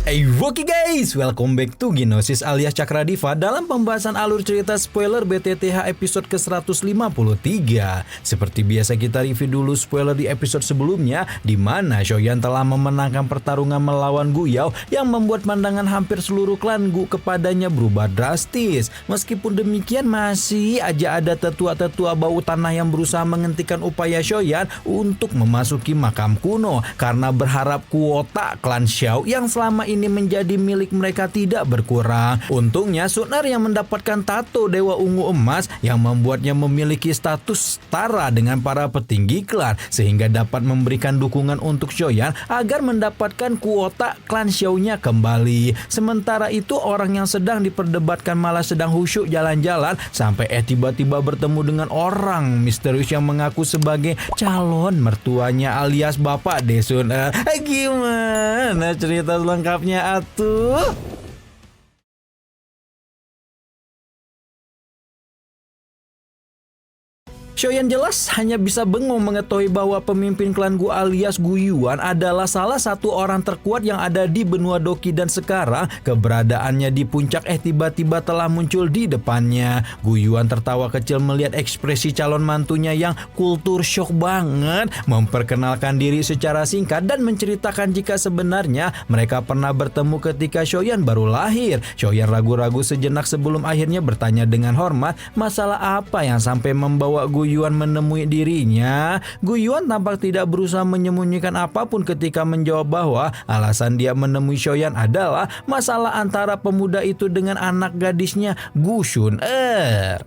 Oke guys, welcome back to Ginosis alias Cakradiva dalam pembahasan alur cerita spoiler BTTH episode ke-153. Seperti biasa kita review dulu spoiler di episode sebelumnya, di mana Shoyan telah memenangkan pertarungan melawan Gu Yao yang membuat pandangan hampir seluruh klan Gu kepadanya berubah drastis. Meskipun demikian, masih aja ada tetua-tetua bau tanah yang berusaha menghentikan upaya Shoyan untuk memasuki makam kuno karena berharap kuota klan Xiao yang selama ini menjadi milik mereka tidak berkurang. Untungnya Sun Er yang mendapatkan tato Dewa Ungu Emas yang membuatnya memiliki status setara dengan para petinggi klan sehingga dapat memberikan dukungan untuk Shoyan agar mendapatkan kuota klan Xiao-nya kembali. Sementara itu orang yang sedang diperdebatkan malah sedang khusyuk jalan-jalan sampai tiba-tiba bertemu dengan orang misterius yang mengaku sebagai calon mertuanya alias bapak Sun Er. Gimana cerita lengkapnya atuh? Shoyan jelas hanya bisa bengong mengetahui bahwa pemimpin klan Gu alias Gu Yuan adalah salah satu orang terkuat yang ada di benua Doki dan sekarang keberadaannya di puncak tiba-tiba telah muncul di depannya. Gu Yuan tertawa kecil melihat ekspresi calon mantunya yang kultur shock banget, memperkenalkan diri secara singkat dan menceritakan jika sebenarnya mereka pernah bertemu ketika Shoyan baru lahir. Shoyan ragu-ragu sejenak sebelum akhirnya bertanya dengan hormat masalah apa yang sampai membawa Gu Yuan menemui dirinya. Gu Yuan tampak tidak berusaha menyembunyikan apapun ketika menjawab bahwa alasan dia menemui Shoyan adalah masalah antara pemuda itu dengan anak gadisnya Gu Sun Er.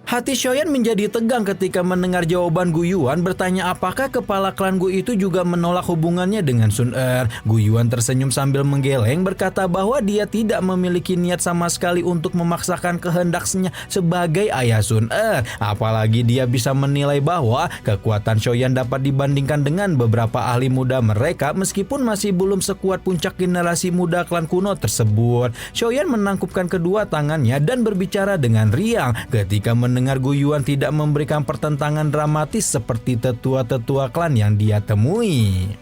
Hati Shoyan menjadi tegang ketika mendengar jawaban Gu Yuan bertanya apakah kepala klan Gu itu juga menolak hubungannya dengan Sun Er. Gu Yuan tersenyum sambil menggeleng berkata bahwa dia tidak memiliki niat sama sekali untuk memaksakan kehendaknya sebagai ayah Sun Er. Apalagi dia bisa menilai bahwa kekuatan Shoyan dapat dibandingkan dengan beberapa ahli muda mereka meskipun masih belum sekuat puncak generasi muda klan kuno tersebut. Shoyan menangkupkan kedua tangannya dan berbicara dengan riang ketika mendengar Gu Yuan tidak memberikan pertentangan dramatis seperti tetua-tetua klan yang dia temui.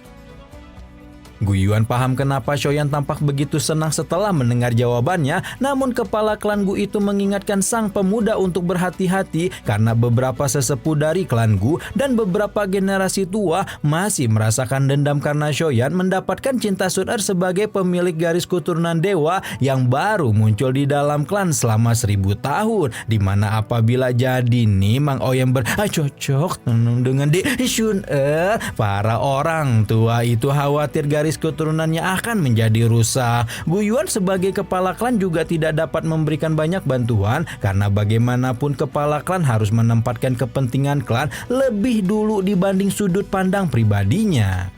Gu Yuan paham kenapa Shoyan tampak begitu senang setelah mendengar jawabannya, namun kepala klan Gu itu mengingatkan sang pemuda untuk berhati-hati karena beberapa sesepuh dari klan Gu dan beberapa generasi tua masih merasakan dendam karena Shoyan mendapatkan cinta Sun Er sebagai pemilik garis keturunan dewa yang baru muncul di dalam klan selama 1000 tahun, dimana apabila jadi nih Mang Ouyang bercocok dengan Sun Er, para orang tua itu khawatir garis keturunannya akan menjadi rusak. Gu Yuan sebagai kepala klan juga tidak dapat memberikan banyak bantuan karena bagaimanapun kepala klan harus menempatkan kepentingan klan lebih dulu dibanding sudut pandang pribadinya.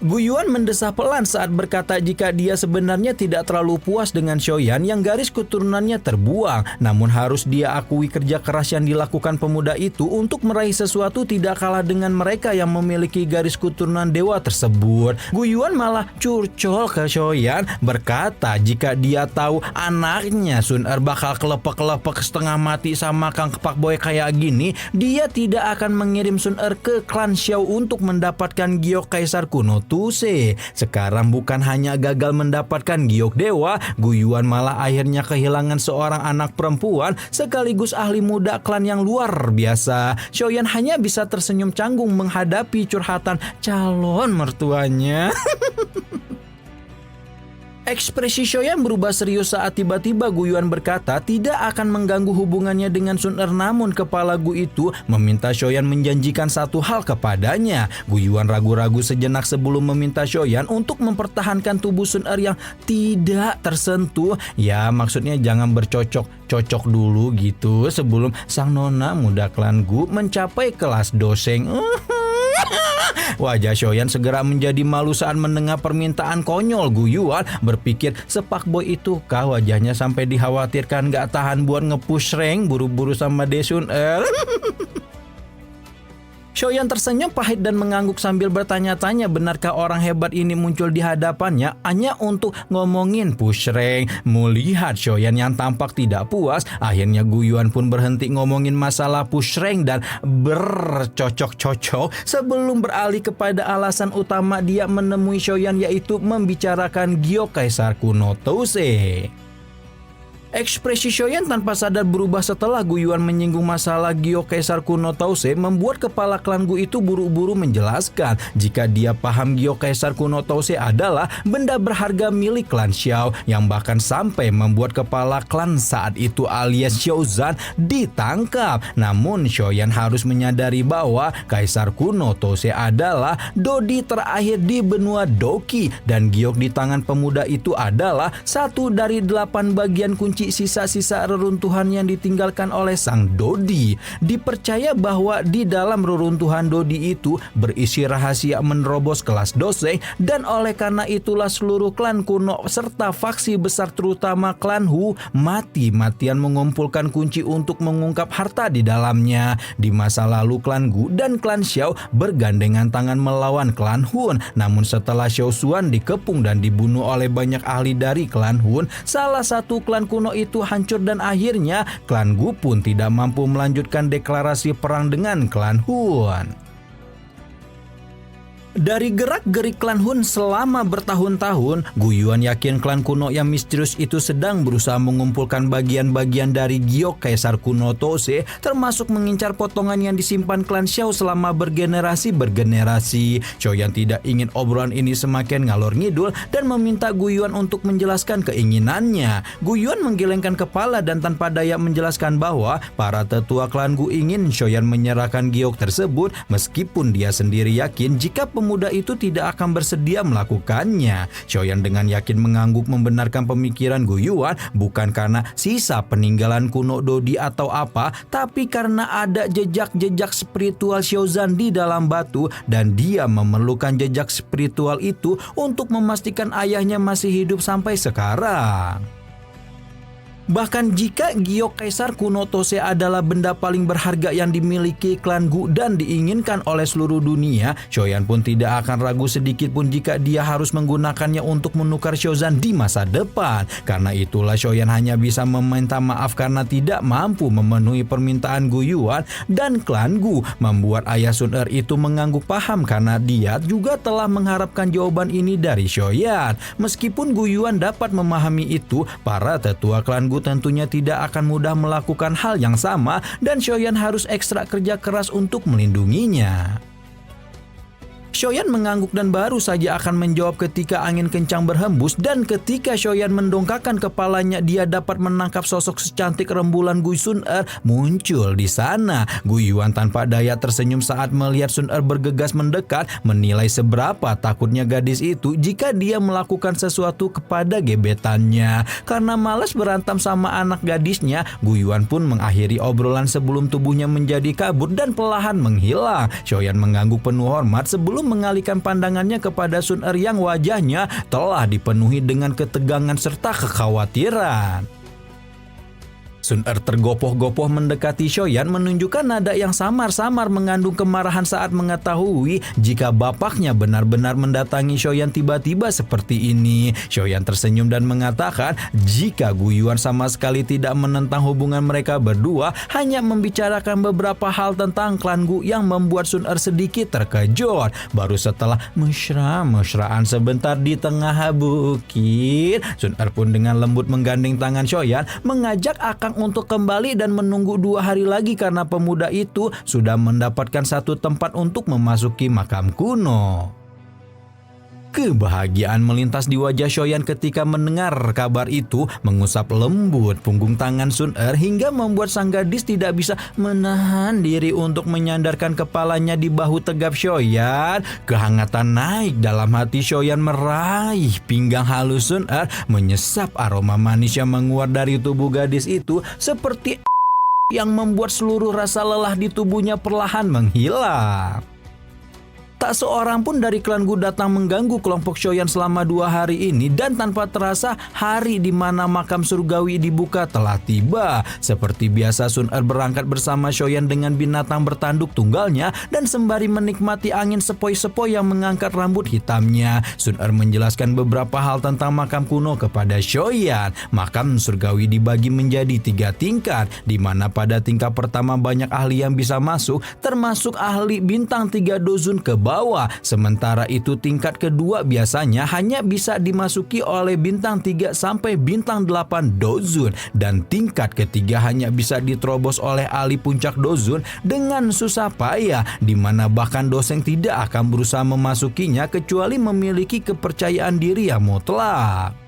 Gu Yuan mendesah pelan saat berkata jika dia sebenarnya tidak terlalu puas dengan Shoyan yang garis keturunannya terbuang, namun harus dia akui kerja keras yang dilakukan pemuda itu untuk meraih sesuatu tidak kalah dengan mereka yang memiliki garis keturunan dewa tersebut. Gu Yuan malah curcol ke Shoyan berkata jika dia tahu anaknya Sun Er bakal kelepek-kelepek setengah mati sama Kang Pak Boy kayak gini, dia tidak akan mengirim Sun Er ke klan Xiao untuk mendapatkan giok kaisar kuno Tuse. Sekarang bukan hanya gagal mendapatkan giok dewa, Gu Yuan malah akhirnya kehilangan seorang anak perempuan sekaligus ahli muda klan yang luar biasa. Shoyan hanya bisa tersenyum canggung menghadapi curhatan calon mertuanya. Ekspresi Shoyan berubah serius saat tiba-tiba Gu Yuan berkata tidak akan mengganggu hubungannya dengan Sun Er, namun kepala Gu itu meminta Shoyan menjanjikan satu hal kepadanya. Gu Yuan ragu-ragu sejenak sebelum meminta Shoyan untuk mempertahankan tubuh Sun Er yang tidak tersentuh. Ya maksudnya jangan bercocok-cocok dulu gitu sebelum sang nona muda klan Gu mencapai kelas doseng. Wajah Shoyan segera menjadi malu saat mendengar permintaan konyol Gu Yuan. Berpikir sepak boy itu kah wajahnya sampai dikhawatirkan gak tahan buat nge-push rank buru-buru sama Sun Er. Shoyan tersenyum pahit dan mengangguk sambil bertanya-tanya benarkah orang hebat ini muncul di hadapannya hanya untuk ngomongin Pushreng. Melihat Shoyan yang tampak tidak puas, akhirnya Guyuan pun berhenti ngomongin masalah Pushreng dan bercocok-cocok sebelum beralih kepada alasan utama dia menemui Shoyan, yaitu membicarakan Gyo Kaisar kuno Tousei. Ekspresi Shoyan tanpa sadar berubah setelah Guyuan menyinggung masalah Gyo Kaisar kuno Tousei, membuat kepala klan Gu itu buru-buru menjelaskan jika dia paham Gyo Kaisar kuno Tousei adalah benda berharga milik klan Xiao yang bahkan sampai membuat kepala klan saat itu alias Xiaozan ditangkap. Namun Shoyan harus menyadari bahwa Kaisar kuno Tousei adalah Dodi terakhir di benua Doki dan giok di tangan pemuda itu adalah satu dari 8 bagian kunci sisa-sisa reruntuhan yang ditinggalkan oleh sang Dodi. Dipercaya bahwa di dalam reruntuhan Dodi itu berisi rahasia menerobos kelas Doseng, dan oleh karena itulah seluruh klan kuno serta faksi besar terutama klan Hu mati-matian mengumpulkan kunci untuk mengungkap harta di dalamnya. Di masa lalu klan Gu dan klan Xiao bergandengan tangan melawan klan Hun, namun setelah Xiao Xuan dikepung dan dibunuh oleh banyak ahli dari klan Hun, salah satu klan kuno itu hancur dan akhirnya klan Gu pun tidak mampu melanjutkan deklarasi perang dengan klan Hun. Dari gerak-gerik klan Hun selama bertahun-tahun, Guyuan yakin klan kuno yang misterius itu sedang berusaha mengumpulkan bagian-bagian dari giok Kaisar kuno Tousei, termasuk mengincar potongan yang disimpan klan Xiao selama bergenerasi-bergenerasi. Shoyan tidak ingin obrolan ini semakin ngalor ngidul dan meminta Guyuan untuk menjelaskan keinginannya. Guyuan menggelengkan kepala dan tanpa daya menjelaskan bahwa para tetua klan Gu ingin Shoyan menyerahkan giok tersebut meskipun dia sendiri yakin jika pemuda itu tidak akan bersedia melakukannya. Shoyan dengan yakin mengangguk membenarkan pemikiran Guyuan, bukan karena sisa peninggalan kuno Dodi atau apa, tapi karena ada jejak-jejak spiritual Xiaozan di dalam batu dan dia memerlukan jejak spiritual itu untuk memastikan ayahnya masih hidup sampai sekarang. Bahkan jika giok Kaisar kuno Tousei adalah benda paling berharga yang dimiliki klan Gu dan diinginkan oleh seluruh dunia, Shoyan pun tidak akan ragu sedikit pun jika dia harus menggunakannya untuk menukar Xiaozan di masa depan. Karena itulah Shoyan hanya bisa meminta maaf karena tidak mampu memenuhi permintaan Guyuan, dan klan Gu membuat ayah Sun Er itu mengangguk paham karena dia juga telah mengharapkan jawaban ini dari Shoyan. Meskipun Guyuan dapat memahami itu, para tetua klan Gu tentunya tidak akan mudah melakukan hal yang sama dan Shoyan harus ekstra kerja keras untuk melindunginya. Shoyan mengangguk dan baru saja akan menjawab ketika angin kencang berhembus, dan ketika Shoyan mendongakkan kepalanya dia dapat menangkap sosok secantik rembulan Gui Sun Er muncul di sana. Guyuan tanpa daya tersenyum saat melihat Sun Er bergegas mendekat, menilai seberapa takutnya gadis itu jika dia melakukan sesuatu kepada gebetannya. Karena malas berantem sama anak gadisnya, Guyuan pun mengakhiri obrolan sebelum tubuhnya menjadi kabur dan perlahan menghilang. Shoyan mengangguk penuh hormat sebelum mengalihkan pandangannya kepada Sun Er yang wajahnya telah dipenuhi dengan ketegangan serta kekhawatiran. Sun Er tergopoh-gopoh mendekati Shoyan, menunjukkan nada yang samar-samar mengandung kemarahan saat mengetahui jika bapaknya benar-benar mendatangi Shoyan tiba-tiba seperti ini. Shoyan tersenyum dan mengatakan jika Guyuan sama sekali tidak menentang hubungan mereka berdua, hanya membicarakan beberapa hal tentang klan Gu yang membuat Sun Er sedikit terkejut. Baru setelah mesra-mesraan sebentar di tengah bukit, Sun Er pun dengan lembut menggandeng tangan Shoyan, mengajak Akang untuk kembali dan menunggu 2 hari lagi karena pemuda itu sudah mendapatkan satu tempat untuk memasuki makam kuno. Kebahagiaan melintas di wajah Shoyan ketika mendengar kabar itu, mengusap lembut punggung tangan Sun Er hingga membuat sang gadis tidak bisa menahan diri untuk menyandarkan kepalanya di bahu tegap Shoyan. Kehangatan naik dalam hati Shoyan meraih pinggang halus Sun Er, menyesap aroma manis yang menguat dari tubuh gadis itu seperti yang membuat seluruh rasa lelah di tubuhnya perlahan menghilang. Tak seorang pun dari klan Gu datang mengganggu kelompok Shoyan selama 2 hari ini, dan tanpa terasa hari di mana makam surgawi dibuka telah tiba. Seperti biasa, Sun Er berangkat bersama Shoyan dengan binatang bertanduk tunggalnya dan sembari menikmati angin sepoi-sepoi yang mengangkat rambut hitamnya, Sun Er menjelaskan beberapa hal tentang makam kuno kepada Shoyan. Makam surgawi dibagi menjadi 3 tingkat, di mana pada tingkat pertama banyak ahli yang bisa masuk, termasuk ahli bintang 3 dozun ke bawah. Sementara itu tingkat kedua biasanya hanya bisa dimasuki oleh bintang 3 sampai bintang 8 dozun, dan tingkat ketiga hanya bisa diterobos oleh ahli puncak dozun dengan susah payah, di mana bahkan doseng tidak akan berusaha memasukinya kecuali memiliki kepercayaan diri yang mutlak.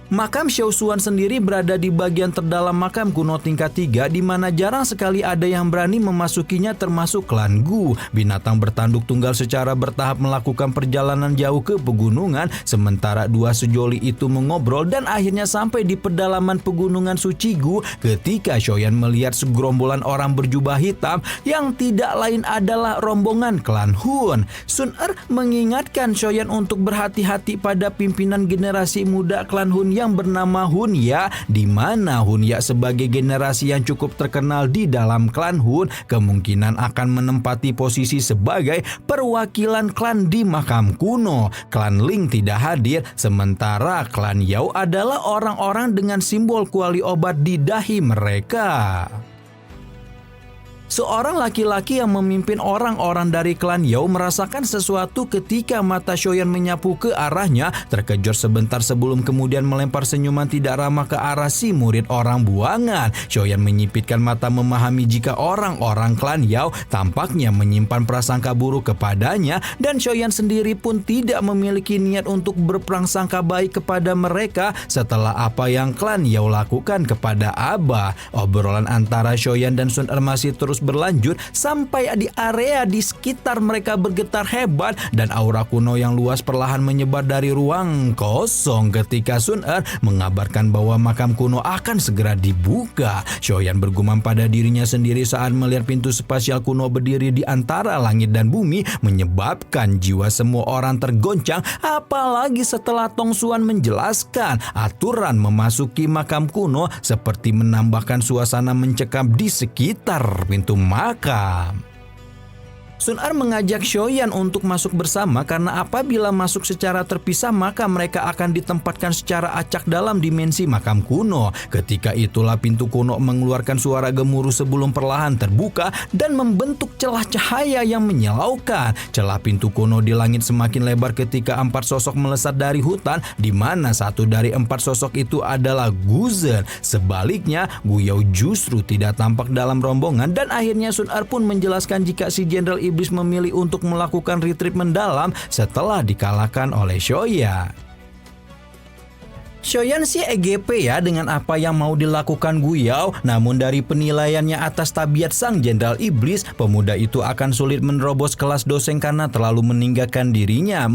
Makam Xiao Xuan sendiri berada di bagian terdalam makam kuno tingkat 3, di mana jarang sekali ada yang berani memasukinya termasuk klan Gu. Binatang bertanduk tunggal secara bertahap melakukan perjalanan jauh ke pegunungan, sementara 2 sejoli itu mengobrol dan akhirnya sampai di pedalaman pegunungan suci Gu ketika Shoyan melihat segerombolan orang berjubah hitam yang tidak lain adalah rombongan klan Hun. Sun Er mengingatkan Shoyan untuk berhati-hati pada pimpinan generasi muda klan Hun yang bernama Hun Ya, di mana Hun Ya sebagai generasi yang cukup terkenal di dalam klan Hun kemungkinan akan menempati posisi sebagai perwakilan klan di makam kuno. Klan Ling tidak hadir, sementara klan Yao adalah orang-orang dengan simbol kuali obat di dahi mereka. Seorang laki-laki yang memimpin orang-orang dari klan Yao merasakan sesuatu ketika mata Shoyan menyapu ke arahnya, terkejut sebentar sebelum kemudian melempar senyuman tidak ramah ke arah si murid orang buangan. Shoyan menyipitkan mata memahami jika orang-orang klan Yao tampaknya menyimpan prasangka buruk kepadanya, dan Shoyan sendiri pun tidak memiliki niat untuk berprasangka baik kepada mereka setelah apa yang klan Yao lakukan kepada Abah. Obrolan antara Shoyan dan Sun Er masih terus berlanjut sampai di area di sekitar mereka bergetar hebat dan aura kuno yang luas perlahan menyebar dari ruang kosong ketika Sun Er mengabarkan bahwa makam kuno akan segera dibuka. Shoyan bergumam pada dirinya sendiri saat melihat pintu spasial kuno berdiri di antara langit dan bumi, menyebabkan jiwa semua orang tergoncang, apalagi setelah Tong Xuan menjelaskan aturan memasuki makam kuno seperti menambahkan suasana mencekam di sekitar pintu makam. Sun Er mengajak Shoyan untuk masuk bersama karena apabila masuk secara terpisah maka mereka akan ditempatkan secara acak dalam dimensi makam kuno. Ketika itulah pintu kuno mengeluarkan suara gemuruh sebelum perlahan terbuka dan membentuk celah cahaya yang menyilaukan. Celah pintu kuno di langit semakin lebar ketika 4 sosok melesat dari hutan, di mana 1 dari 4 sosok itu adalah Gu Zhen. Sebaliknya, Gu Yao justru tidak tampak dalam rombongan, dan akhirnya Sun Er pun menjelaskan jika si Jenderal Iblis memilih untuk melakukan retreat mendalam setelah dikalahkan oleh Shoyan. Shoyan si EGP ya dengan apa yang mau dilakukan Gu Yao, namun dari penilaiannya atas tabiat sang Jenderal Iblis, pemuda itu akan sulit menerobos kelas doseng karena terlalu meninggikan dirinya.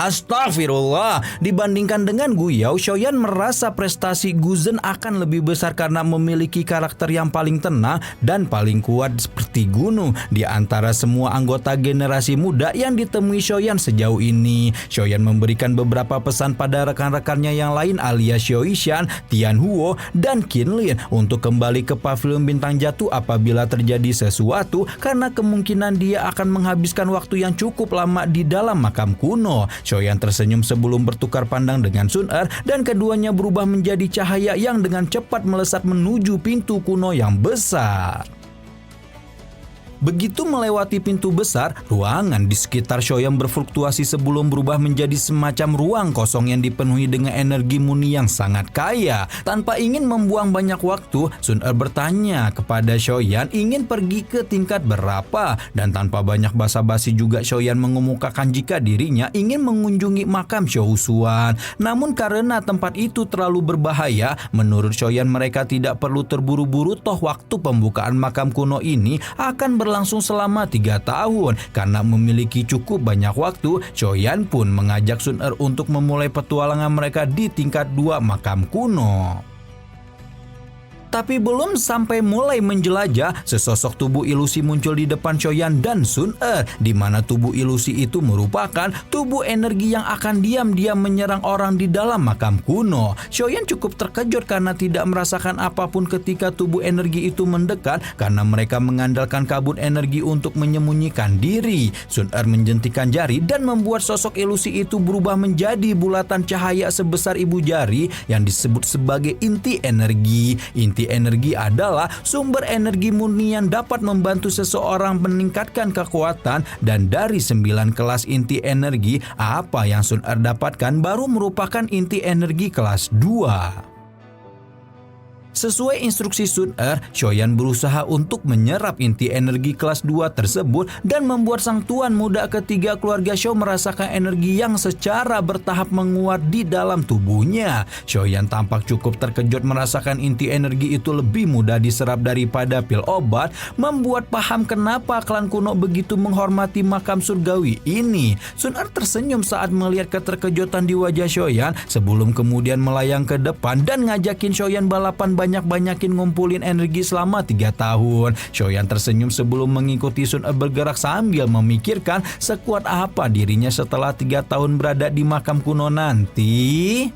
Astagfirullah. Dibandingkan dengan Gu Yao, Shoyan merasa prestasi Gu Zhen akan lebih besar karena memiliki karakter yang paling tenang dan paling kuat seperti gunung di antara semua anggota generasi muda yang ditemui Shoyan sejauh ini. Shoyan memberikan beberapa pesan pada rekan-rekannya yang lain alias Xiaoishan, Tian Huo, dan Qin Lin untuk kembali ke pavilion bintang jatuh apabila terjadi sesuatu, karena kemungkinan dia akan menghabiskan waktu yang cukup lama di dalam makam kuno. Shoyan tersenyum sebelum bertukar pandang dengan Sun Er, dan keduanya berubah menjadi cahaya yang dengan cepat melesat menuju pintu kuno yang besar. Begitu melewati pintu besar, ruangan di sekitar Shoyan berfluktuasi sebelum berubah menjadi semacam ruang kosong yang dipenuhi dengan energi murni yang sangat kaya. Tanpa ingin membuang banyak waktu, Sun Er bertanya kepada Shoyan ingin pergi ke tingkat berapa, dan tanpa banyak basa-basi juga Shoyan mengemukakan jika dirinya ingin mengunjungi makam Xiao Xuan. Namun karena tempat itu terlalu berbahaya, menurut Shoyan mereka tidak perlu terburu-buru, toh waktu pembukaan makam kuno ini akan berlangsung selama 3 tahun. Karena memiliki cukup banyak waktu, Shoyan pun mengajak Sun Er untuk memulai petualangan mereka di tingkat 2 makam kuno. Tapi belum sampai mulai menjelajah, sesosok tubuh ilusi muncul di depan Shoyan dan Sun-er, di mana tubuh ilusi itu merupakan tubuh energi yang akan diam-diam menyerang orang di dalam makam kuno. Shoyan cukup terkejut karena tidak merasakan apapun ketika tubuh energi itu mendekat karena mereka mengandalkan kabut energi untuk menyembunyikan diri. Sun-er menjentikan jari dan membuat sosok ilusi itu berubah menjadi bulatan cahaya sebesar ibu jari yang disebut sebagai inti energi. Inti energi adalah sumber energi murni yang dapat membantu seseorang meningkatkan kekuatan, dan dari 9 kelas inti energi, apa yang Sun-er dapatkan baru merupakan inti energi kelas 2. Sesuai instruksi Sun-er, Shoyan berusaha untuk menyerap inti energi kelas 2 tersebut dan membuat sang tuan muda ketiga keluarga Shou merasakan energi yang secara bertahap menguat di dalam tubuhnya. Shoyan tampak cukup terkejut merasakan inti energi itu lebih mudah diserap daripada pil obat, membuat paham kenapa klan kuno begitu menghormati makam surgawi ini. Sun-er tersenyum saat melihat keterkejutan di wajah Shoyan sebelum kemudian melayang ke depan dan ngajakin Shoyan balapan banyakin ngumpulin energi selama 3 tahun. Shoyan tersenyum sebelum mengikuti Sun-er bergerak sambil memikirkan sekuat apa dirinya setelah 3 tahun berada di makam kuno nanti.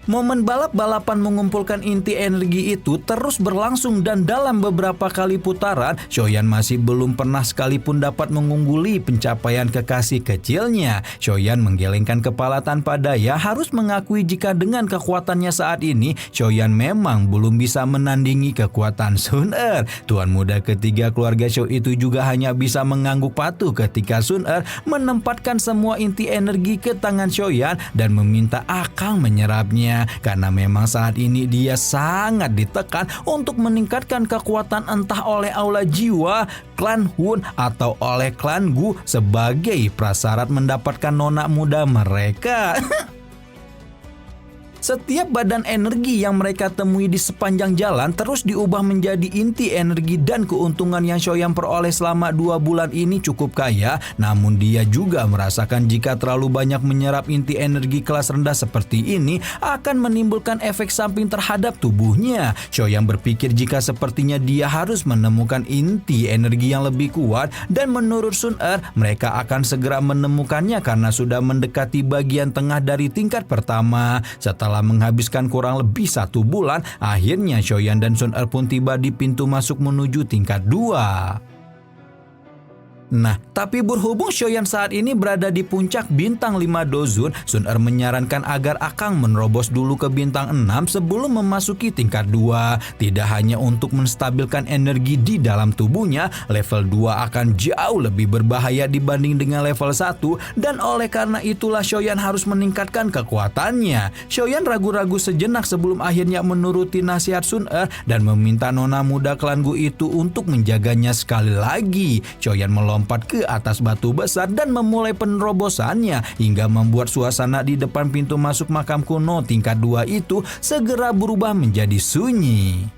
Momen balap-balapan mengumpulkan inti energi itu terus berlangsung dan dalam beberapa kali putaran, Shoyan masih belum pernah sekalipun dapat mengungguli pencapaian kekasih kecilnya. Shoyan menggelengkan kepala tanpa daya, harus mengakui jika dengan kekuatannya saat ini, Shoyan memang belum bisa menandingi kekuatan Sun-er. Tuan muda ketiga keluarga Shou itu juga hanya bisa mengangguk patuh ketika Sun-er menempatkan semua inti energi ke tangan Shoyan dan meminta akang menyerapnya. Karena memang saat ini dia sangat ditekan untuk meningkatkan kekuatan entah oleh aula jiwa, klan Hun, atau oleh klan Gu sebagai prasyarat mendapatkan nona muda mereka. Setiap badan energi yang mereka temui di sepanjang jalan terus diubah menjadi inti energi, dan keuntungan yang Shoyan peroleh selama 2 bulan ini cukup kaya. Namun dia juga merasakan jika terlalu banyak menyerap inti energi kelas rendah seperti ini akan menimbulkan efek samping terhadap tubuhnya. Shoyan berpikir jika sepertinya dia harus menemukan inti energi yang lebih kuat, dan menurut Sun-er mereka akan segera menemukannya karena sudah mendekati bagian tengah dari tingkat pertama. Setelah menghabiskan kurang lebih 1 bulan, akhirnya Shoyan dan Sun-er pun tiba di pintu masuk menuju tingkat 2. Nah, tapi berhubung Shoyan saat ini berada di puncak bintang 5 dozun, Sun-er menyarankan agar akang menerobos dulu ke bintang 6 sebelum memasuki tingkat 2. Tidak hanya untuk menstabilkan energi di dalam tubuhnya, level 2 akan jauh lebih berbahaya dibanding dengan level 1, dan oleh karena itulah Shoyan harus meningkatkan kekuatannya. Shoyan ragu-ragu sejenak sebelum akhirnya menuruti nasihat Sun-er dan meminta nona muda klan Gu itu untuk menjaganya sekali lagi. Shoyan melompat ke atas batu besar dan memulai penerobosannya hingga membuat suasana di depan pintu masuk makam kuno tingkat 2 itu segera berubah menjadi sunyi.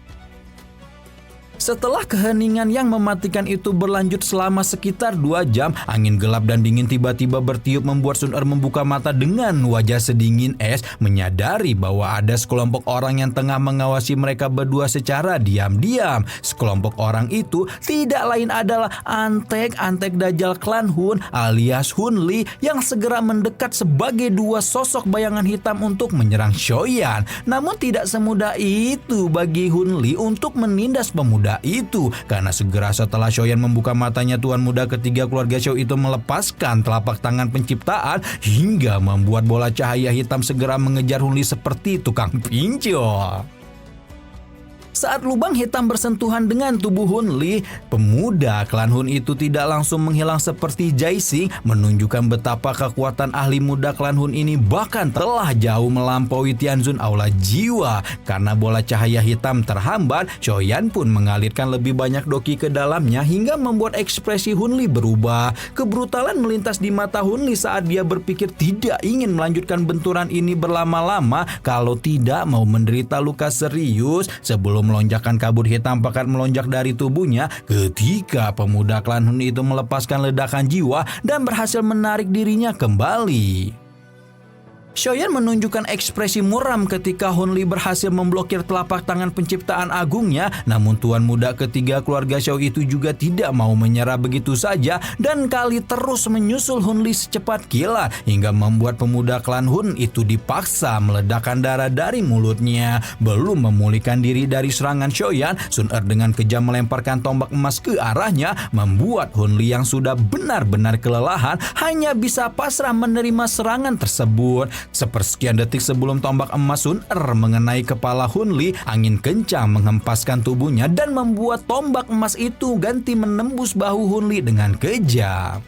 Setelah keheningan yang mematikan itu berlanjut selama sekitar 2 jam, angin gelap dan dingin tiba-tiba bertiup membuat Sun-er membuka mata dengan wajah sedingin es, menyadari bahwa ada sekelompok orang yang tengah mengawasi mereka berdua secara diam-diam. Sekelompok orang itu tidak lain adalah antek-antek dajjal klan Hun alias Hun Li yang segera mendekat sebagai 2 sosok bayangan hitam untuk menyerang Shoyan. Namun tidak semudah itu bagi Hun Li untuk menindas pemuda itu, karena segera setelah Shoyan membuka matanya, tuan muda ketiga keluarga Shou itu melepaskan telapak tangan penciptaan hingga membuat bola cahaya hitam segera mengejar Hun Li seperti tukang pinjol. Saat lubang hitam bersentuhan dengan tubuh Hun Li, pemuda klan Hun itu tidak langsung menghilang seperti Jaising, menunjukkan betapa kekuatan ahli muda klan Hun ini bahkan telah jauh melampaui Tianzun aula jiwa. Karena bola cahaya hitam terhambat, Shoyan pun mengalirkan lebih banyak doki ke dalamnya hingga membuat ekspresi Hun Li berubah. Kebrutalan melintas di mata Hun Li saat dia berpikir tidak ingin melanjutkan benturan ini berlama-lama kalau tidak mau menderita luka serius. Sebelum melonjakkan kabut hitam pekat melonjak dari tubuhnya ketika pemuda klan Hun itu melepaskan ledakan jiwa dan berhasil menarik dirinya kembali. Shoyan menunjukkan ekspresi muram ketika Hunli berhasil memblokir telapak tangan penciptaan agungnya, namun tuan muda ketiga keluarga Xiao itu juga tidak mau menyerah begitu saja dan kali terus menyusul Hunli secepat kilat hingga membuat pemuda klan Hun itu dipaksa meledakkan darah dari mulutnya. Belum memulihkan diri dari serangan Shoyan, Sun Er dengan kejam melemparkan tombak emas ke arahnya, membuat Hunli yang sudah benar-benar kelelahan hanya bisa pasrah menerima serangan tersebut. Sepersekian detik sebelum tombak emas Sun Er mengenai kepala Hunli, angin kencang menghempaskan tubuhnya dan membuat tombak emas itu ganti menembus bahu Hunli dengan kejam.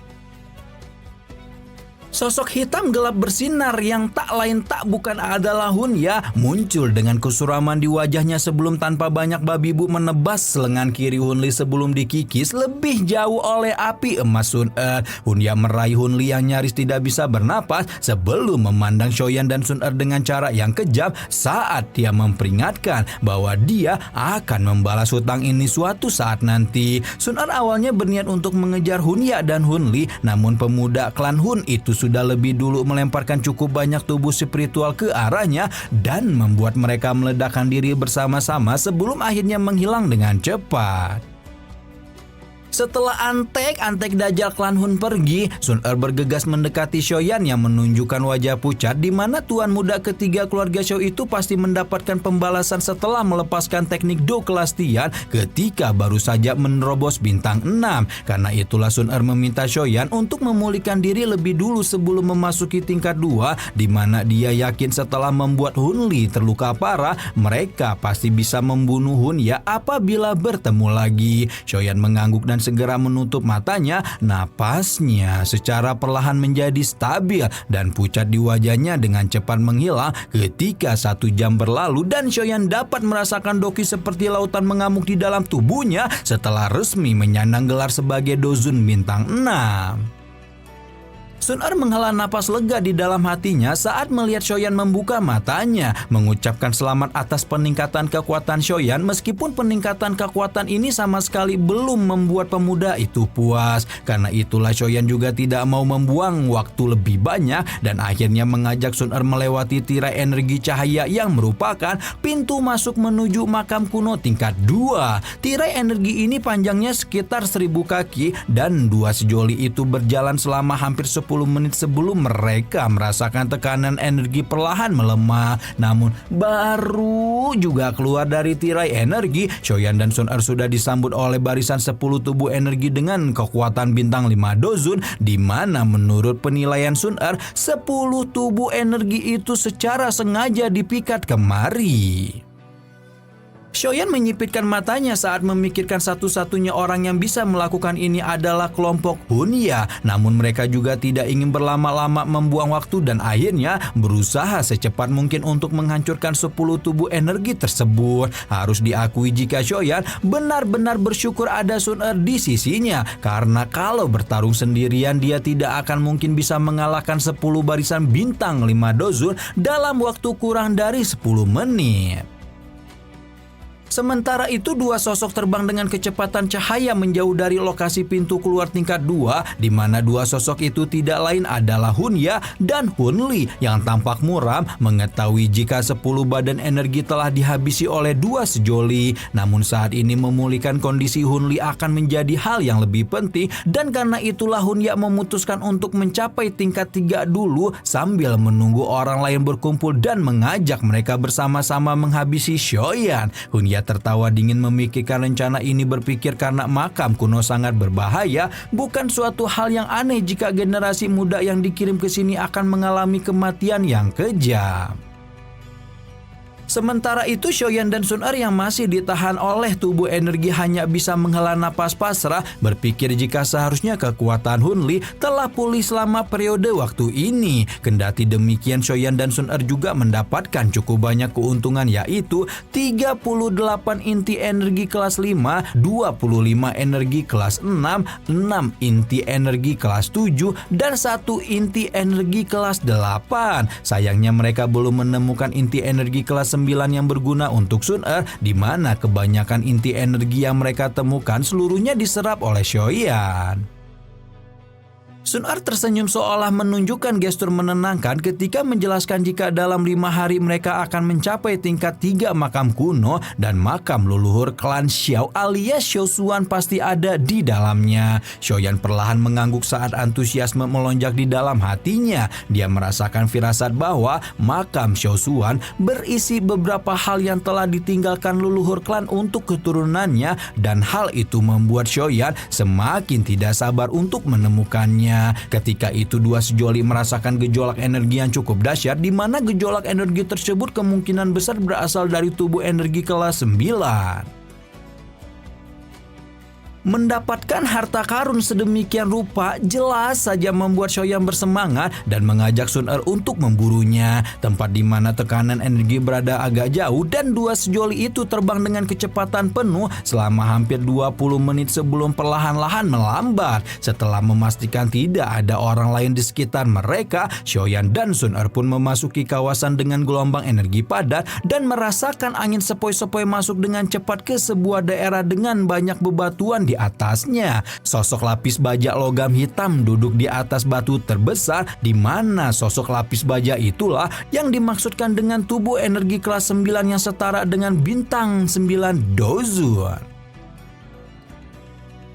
Sosok hitam gelap bersinar yang tak lain tak bukan adalah Hunya muncul dengan kesuraman di wajahnya sebelum tanpa banyak babi bu menebas lengan kiri Hunli sebelum dikikis lebih jauh oleh api emas Sun Er. Hunya meraih Hunli yang nyaris tidak bisa bernapas sebelum memandang Shoyan dan Sun Er dengan cara yang kejam saat dia memperingatkan bahwa dia akan membalas hutang ini suatu saat nanti. Sun Er awalnya berniat untuk mengejar Hunya dan Hunli, namun pemuda klan Hun itu sudah lebih dulu melemparkan cukup banyak tubuh spiritual ke arahnya dan membuat mereka meledakkan diri bersama-sama sebelum akhirnya menghilang dengan cepat. Setelah antek Dajjal klan Hun pergi, Sun Er bergegas mendekati Shoyan yang menunjukkan wajah pucat di mana tuan muda ketiga keluarga Xiao itu pasti mendapatkan pembalasan setelah melepaskan teknik Do kelas Tian ketika baru saja menerobos bintang 6. Karena itulah Sun Er meminta Shoyan untuk memulihkan diri lebih dulu sebelum memasuki tingkat 2, di mana dia yakin setelah membuat Hunli terluka parah, mereka pasti bisa membunuh Hunya apabila bertemu lagi. Shoyan mengangguk dan segera menutup matanya, napasnya secara perlahan menjadi stabil dan pucat di wajahnya dengan cepat menghilang ketika 1 jam berlalu dan Shoyan dapat merasakan Doki seperti lautan mengamuk di dalam tubuhnya setelah resmi menyandang gelar sebagai Dozun bintang 6. Sun Er menghela napas lega di dalam hatinya saat melihat Shoyan membuka matanya, mengucapkan selamat atas peningkatan kekuatan Shoyan meskipun peningkatan kekuatan ini sama sekali belum membuat pemuda itu puas. Karena itulah Shoyan juga tidak mau membuang waktu lebih banyak dan akhirnya mengajak Sun Er melewati tirai energi cahaya yang merupakan pintu masuk menuju makam kuno tingkat 2. Tirai energi ini panjangnya sekitar 1000 kaki dan 2 sejoli itu berjalan selama hampir 10 menit sebelum mereka merasakan tekanan energi perlahan melemah. Namun baru juga keluar dari tirai energi, Shoyan dan Sun Er sudah disambut oleh barisan 10 tubuh energi dengan kekuatan bintang 5 dozun, di mana menurut penilaian Sun Er 10 tubuh energi itu secara sengaja dipikat kemari. Shoyan menyipitkan matanya saat memikirkan satu-satunya orang yang bisa melakukan ini adalah kelompok Hunya. Namun mereka juga tidak ingin berlama-lama membuang waktu dan akhirnya berusaha secepat mungkin untuk menghancurkan 10 tubuh energi tersebut. Harus diakui jika Shoyan benar-benar bersyukur ada Sun Er di sisinya, karena kalau bertarung sendirian dia tidak akan mungkin bisa mengalahkan 10 barisan bintang 5 dozun dalam waktu kurang dari 10 menit. Sementara itu 2 sosok terbang dengan kecepatan cahaya menjauh dari lokasi pintu keluar tingkat 2, di mana 2 sosok itu tidak lain adalah Hunya dan Hunli yang tampak muram mengetahui jika 10 badan energi telah dihabisi oleh 2 sejoli. Namun saat ini memulihkan kondisi Hunli akan menjadi hal yang lebih penting dan karena itulah Hunya memutuskan untuk mencapai tingkat 3 dulu sambil menunggu orang lain berkumpul dan mengajak mereka bersama-sama menghabisi Shoyan. Hunya tertawa dingin memikirkan rencana ini, berpikir karena makam kuno sangat berbahaya, bukan suatu hal yang aneh jika generasi muda yang dikirim ke sini akan mengalami kematian yang kejam. Sementara itu Shoyan dan Sun Er yang masih ditahan oleh tubuh energi hanya bisa menghela napas pasrah, berpikir jika seharusnya kekuatan Hunli telah pulih selama periode waktu ini. Kendati demikian Shoyan dan Sun Er juga mendapatkan cukup banyak keuntungan, yaitu 38 inti energi kelas 5, 25 energi kelas 6, 6 inti energi kelas 7, dan 1 inti energi kelas 8. Sayangnya mereka belum menemukan inti energi kelas 9 yang berguna untuk Sun Er, di mana kebanyakan inti energi yang mereka temukan seluruhnya diserap oleh Shoyan. Sun Er tersenyum seolah menunjukkan gestur menenangkan ketika menjelaskan jika dalam 5 hari mereka akan mencapai tingkat 3 makam kuno dan makam leluhur klan Xiao alias Xiaoshuan pasti ada di dalamnya. Xiaoyan perlahan mengangguk saat antusiasme melonjak di dalam hatinya. Dia merasakan firasat bahwa makam Xiaoshuan berisi beberapa hal yang telah ditinggalkan leluhur klan untuk keturunannya dan hal itu membuat Xiaoyan semakin tidak sabar untuk menemukannya. Ketika itu dua sejoli merasakan gejolak energi yang cukup dahsyat di mana gejolak energi tersebut kemungkinan besar berasal dari tubuh energi kelas 9. Mendapatkan harta karun sedemikian rupa jelas saja membuat Xiaoyan bersemangat dan mengajak Sun Er untuk memburunya. Tempat di mana tekanan energi berada agak jauh dan dua sejoli itu terbang dengan kecepatan penuh selama hampir 20 menit sebelum perlahan-lahan melambat. Setelah memastikan tidak ada orang lain di sekitar mereka, Xiaoyan dan Sun Er pun memasuki kawasan dengan gelombang energi padat dan merasakan angin sepoi-sepoi masuk dengan cepat ke sebuah daerah dengan banyak bebatuan di atasnya. Sosok lapis baja logam hitam duduk di atas batu terbesar di mana sosok lapis baja itulah yang dimaksudkan dengan tubuh energi kelas 9 yang setara dengan bintang 9 Dozun.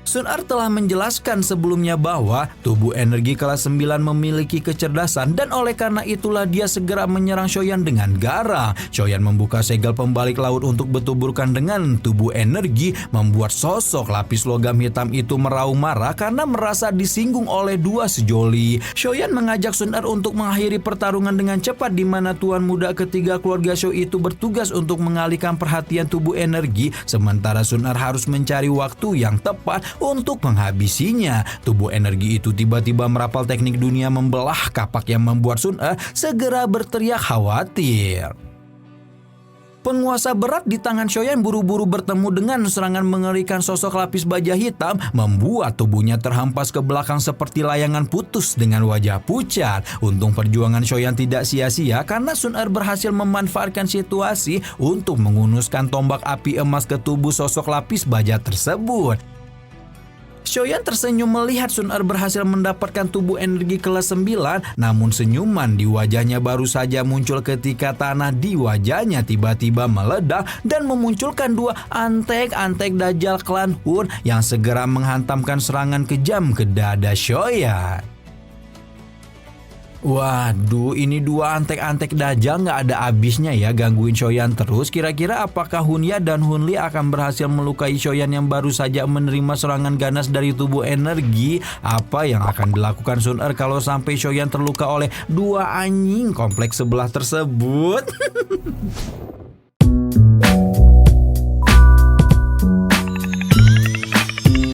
Sun Er telah menjelaskan sebelumnya bahwa tubuh energi kelas 9 memiliki kecerdasan dan oleh karena itulah dia segera menyerang Xiaoyan dengan garang. Xiaoyan membuka segel pembalik laut untuk bertuburkan dengan tubuh energi, membuat sosok lapis logam hitam itu meraung marah karena merasa disinggung oleh dua sejoli. Xiaoyan mengajak Sun Er untuk mengakhiri pertarungan dengan cepat di mana tuan muda ketiga keluarga Xiao itu bertugas untuk mengalihkan perhatian tubuh energi sementara Sun Er harus mencari waktu yang tepat untuk menghabisinya. Tubuh energi itu tiba-tiba merapal teknik dunia membelah kapak yang membuat Sun Er segera berteriak khawatir. Penguasa berat di tangan Xiaoyan buru-buru bertemu dengan serangan mengerikan sosok lapis baja hitam membuat tubuhnya terhempas ke belakang seperti layangan putus dengan wajah pucat. Untung perjuangan Xiaoyan tidak sia-sia karena Sun Er berhasil memanfaatkan situasi untuk menghunuskan tombak api emas ke tubuh sosok lapis baja tersebut. Xiaoyan tersenyum melihat Sun Er berhasil mendapatkan tubuh energi kelas 9, namun senyuman di wajahnya baru saja muncul ketika tanah di wajahnya tiba-tiba meledak dan memunculkan dua antek-antek Dajjal klan Hun yang segera menghantamkan serangan kejam ke dada Xiaoyan. Waduh, ini dua antek-antek Dajjal nggak ada habisnya ya gangguin Xiaoyan terus. Kira-kira apakah Hunya dan Hunli akan berhasil melukai Xiaoyan yang baru saja menerima serangan ganas dari tubuh energi? Apa yang akan dilakukan Sun Er kalau sampai Xiaoyan terluka oleh dua anjing kompleks sebelah tersebut?